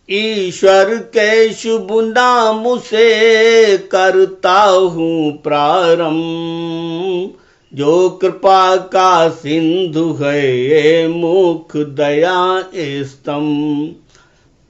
ईश्वर के शुभ नाम से करता हूँ प्रारंभ, जो कृपा का सिंधु है ये मुख दया स्तंभ।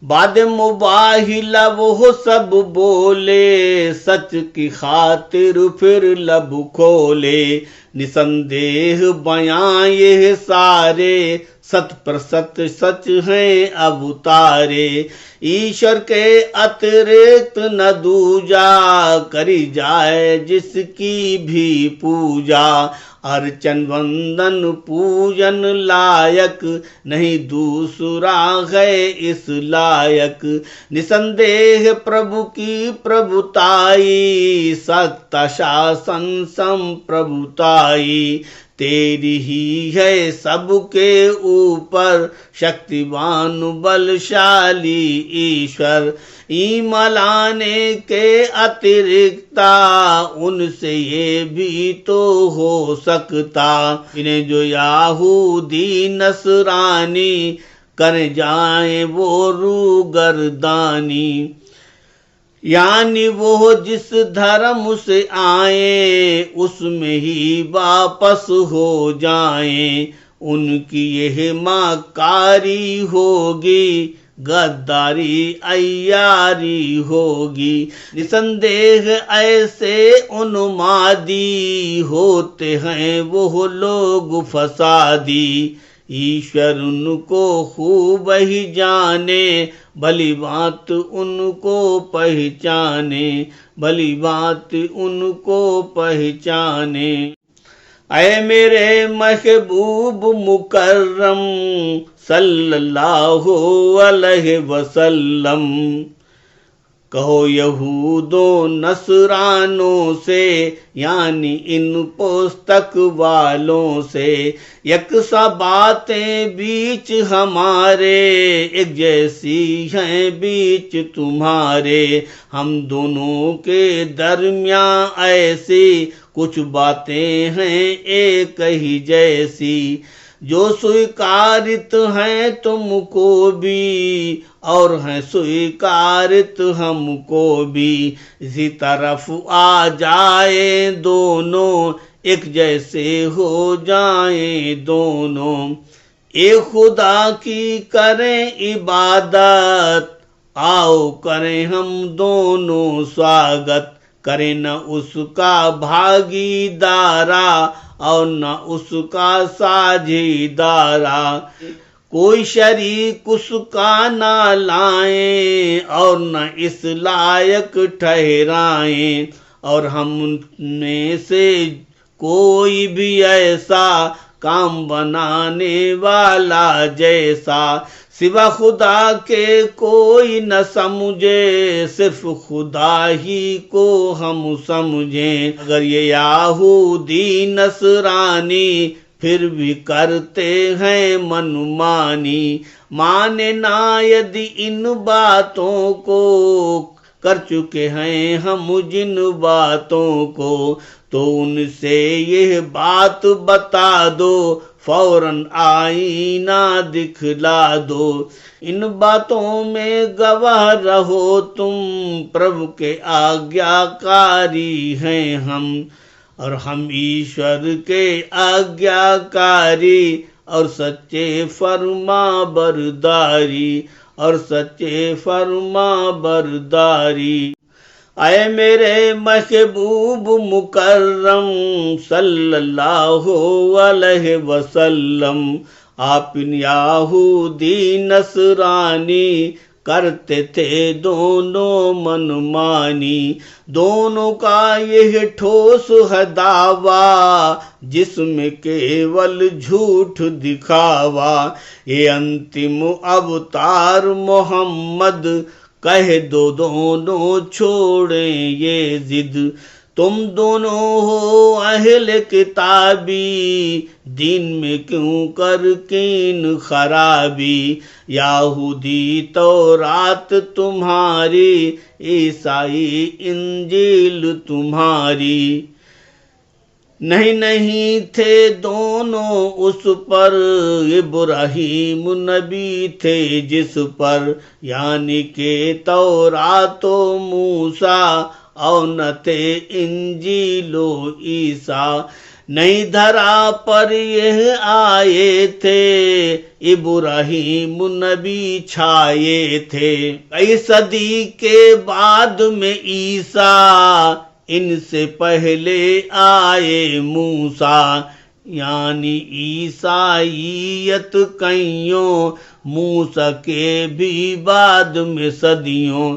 बाद मुबाहिल वो सब बोले, सच की खातिर फिर लब खोले। निसंदेह बयां ये सारे, सत प्रसत सच हैं अब उतारे। ईश्वर के अतिरिक्त न दूजा, करी जाए जिसकी भी पूजा। अर्चन वंदन पूजन लायक, नहीं दूसरा है इस लायक। निसंदेह प्रभु की प्रभुताई, सत्ता शासन संप्रभुताई। तेरी ही है सबके ऊपर, शक्तिवान बलशाली ईश्वर। ईमान लाने के अतिरिक्ता, उनसे ये भी तो हो सकता। इन्हें जो यहूदी नसरानी, कर जाए वो रूगरदानी। यानी वो जिस धर्म से आए, उसमें ही वापस हो जाएं। उनकी यह मक्कारी होगी, गद्दारी अय्यारी होगी। निसंदेह ऐसे उन्मादी, होते हैं वो लोग फसादी। ईश्वर उनको खूब ही जाने, भली बात उनको पहचाने, भली बात उनको पहचाने। ऐ मेरे महबूब मुकर्रम सल्लल्लाहु अलैहि वसल्लम, कहो यहूदों नसरानों से, यानी इन पुस्तक वालों से। यकसा बातें बीच हमारे, एक जैसी हैं बीच तुम्हारे। हम दोनों के दरमियां ऐसी, कुछ बातें हैं एक ही जैसी। जो स्वीकारित हैं तुमको भी, और हैं स्वीकारित हमको भी। इसी तरफ आ जाए दोनों, एक जैसे हो जाए दोनों। एक खुदा की करें इबादत, आओ करें हम दोनों स्वागत। करें न उसका भागीदारा, और न उसका साझीदारा। कोई शरीक उसका ना लाएं, और न इस लायक ठहराएं। और हम में से कोई भी ऐसा काम बनाने वाला जैसा, सिवा खुदा के कोई न समझे, सिर्फ खुदा ही को हम समझें। अगर ये यहूदी नसरानी फिर भी करते हैं मनमानी, माने ना यदि इन बातों को, कर चुके हैं हम जिन बातों को, तो उनसे यह बात बता दो, फौरन आईना दिखला दो। इन बातों में गवाह रहो तुम, प्रभु के आज्ञाकारी हैं हम। और हम ईश्वर के आज्ञाकारी, और सच्चे फरमा बरदारी, और सच्चे फरमा बरदारी। आए मेरे महबूब मुकर्रम सल्लल्लाहु अलैहि वसल्लम, आप इन यहूदी नसरानी करते थे दोनों मनमानी। दोनों का यह ठोस है दावा, जिसमें केवल झूठ दिखावा। ये अंतिम अवतार मोहम्मद, कह दो दोनों छोड़ें ये जिद। तुम दोनों हो अहले किताबी, दीन में क्यों कर कीन खराबी। यहूदी तौरात तुम्हारी, ईसाई इंजील तुम्हारी। नहीं नहीं थे दोनों उस पर, इब्राहीम नबी थे जिस पर, यानी के तौरातो मूसा और न थे इंजीलो ईसा। नई धरा पर यह आए थे, इब्राहीम नबी छाए थे। कई सदी के बाद में ईसा, इनसे पहले आए मूसा। यानी ईसाइयत कईयों, मूसा के भी बाद में सदियों।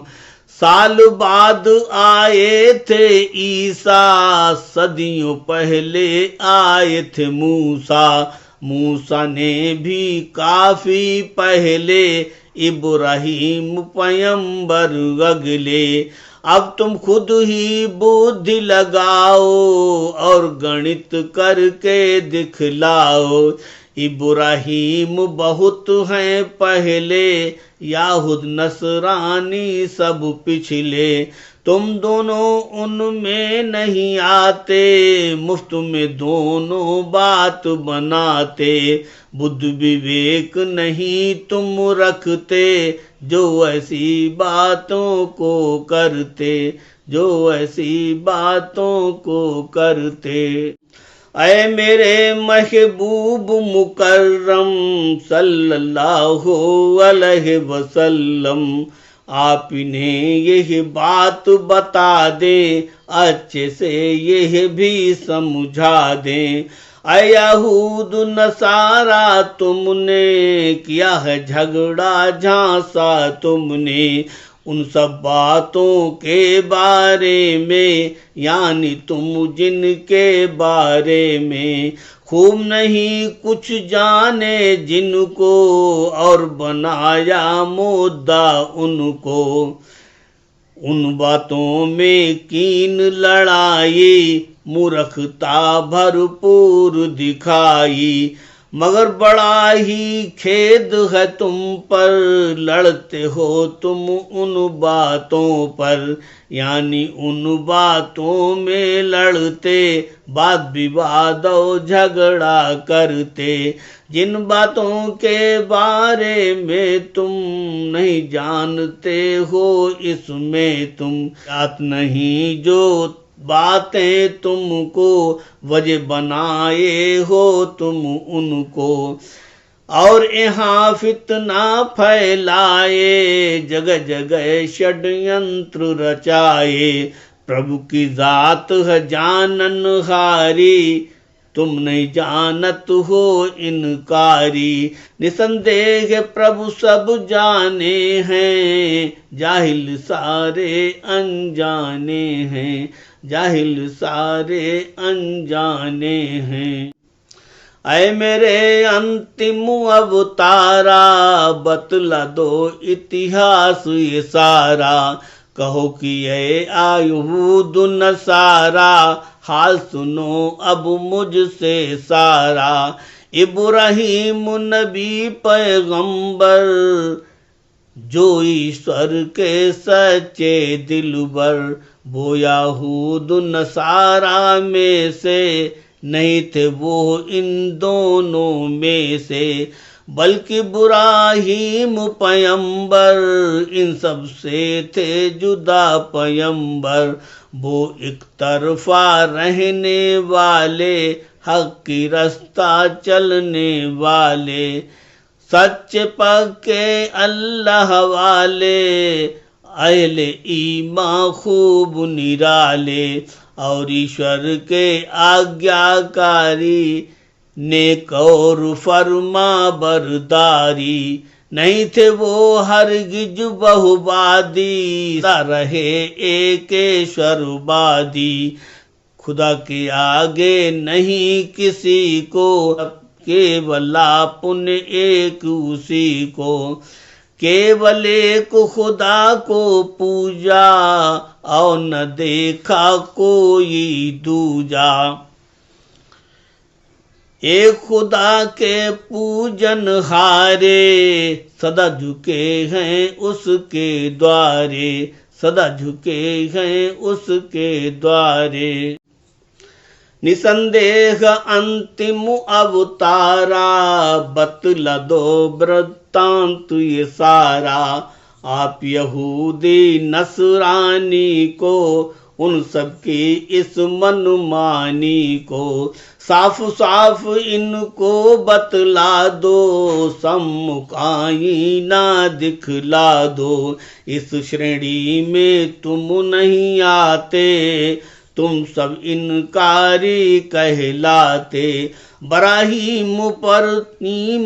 साल बाद आए थे ईसा, सदियों पहले आए थे मूसा। मूसा ने भी काफी पहले, इब्राहीम पैगंबर अगले। अब तुम खुद ही बुद्धि लगाओ और गणित करके दिखलाओ। इब्राहीम बहुत हैं पहले, याहुद नसरानी सब पिछले। तुम दोनों उनमें नहीं आते, मुफ्त में दोनों बात बनाते। बुद्धि विवेक नहीं तुम रखते, जो ऐसी बातों को करते, जो ऐसी बातों को करते। ऐ मेरे महबूब मुकर्रम सल्लल्लाहु अलैहि वसल्लम, आप इन्हें यह बात बता दें, अच्छे से यह भी समझा दें। यहूद नसारा तुमने किया है झगड़ा झांसा तुमने, उन सब बातों के बारे में, यानी तुम जिनके बारे में खूब नहीं कुछ जाने जिनको, और बनाया मुद्दा उनको। उन बातों में कीन लड़ाई, मूर्खता भरपूर दिखाई। मगर बड़ा ही खेद है तुम पर, लड़ते हो तुम उन बातों पर। यानी उन बातों में लड़ते, वाद विवाद और झगड़ा करते। जिन बातों के बारे में तुम नहीं जानते हो, इसमें तुम जात नहीं जो बातें तुमको वजह बनाए हो तुम उनको। और यहाँ फितना फैलाए, जगह जगह षड्यंत्र रचाए। प्रभु की जात है जाननहारी, तुम नहीं जानत हो इनकारी। निसंदेह प्रभु सब जाने हैं, जाहिल सारे अनजाने हैं, जाहिल सारे अनजाने हैं। ऐ मेरे अंतिम अवतारा, बतला दो इतिहास ये सारा। कहो कि ये यहूद नसारा, हाल सुनो अब मुझसे सारा। इब्राहीम नबी पैगंबर, जो ईश्वर के सच्चे दिलबर, वो यहूद नसारा में से नहीं थे वो इन दोनों में से, बल्कि इब्राहीम पैगंबर इन सब से थे जुदा पैगंबर। वो एक तरफा रहने वाले, हक की रास्ता चलने वाले, सच्चे पक्के अल्लाह वाले, अहले ईमान खूब निराले। और ईश्वर के आज्ञाकारी, नेक और फरमा बरदारी। नहीं थे वो हरगिज बहुवादी, रहे एकेश्वरवादी। खुदा के आगे नहीं किसी को, केवल पुण्य एक उसी को। केवल एक खुदा को पूजा, और न देखा कोई दूजा। एक खुदा के पूजन हारे, सदा झुके हैं उसके द्वारे, सदा झुके हैं उसके द्वारे। निसंदेह अंतिम अवतारा, बतला दो वृत्तांत ये सारा। आप यहूदी नसरानी को, उन सबकी इस मनमानी को, साफ साफ इनको बतला दो, सम्मुख आईना दिखला दो। इस श्रेणी में तुम नहीं आते, तुम सब इनकारी कहलाते। बराहीम पर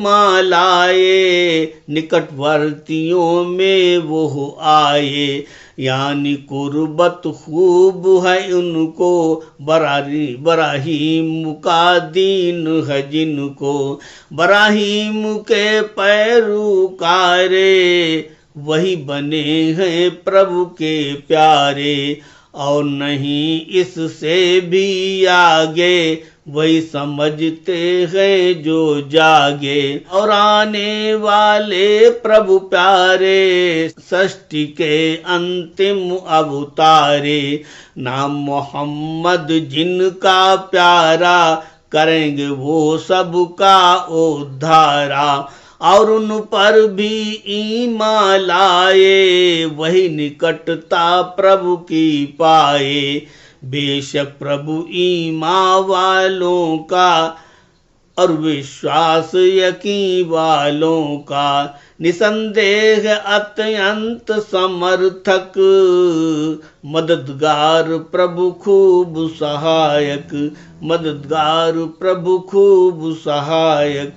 मालाए, निकटवर्तियों में वो आए। यानी कुर्बत खूब है उनको, बराहीम का दीन है जिनको। बराहीम के पैरुकारे, वही बने हैं प्रभु के प्यारे। और नहीं इससे भी आगे, वही समझते हैं जो जागे। और आने वाले प्रभु प्यारे, सृष्टि के अंतिम अवतारे। नाम मोहम्मद जिनका प्यारा, करेंगे वो सबका उद्धारा। और उन पर भी ईमान लाए, वही निकटता प्रभु की पाए। बेशक प्रभु ईमान वालों का, और विश्वास यकीन वालों का। निसंदेह अत्यंत समर्थक, मददगार प्रभु खूब सहायक। मददगार प्रभु खूब सहायक।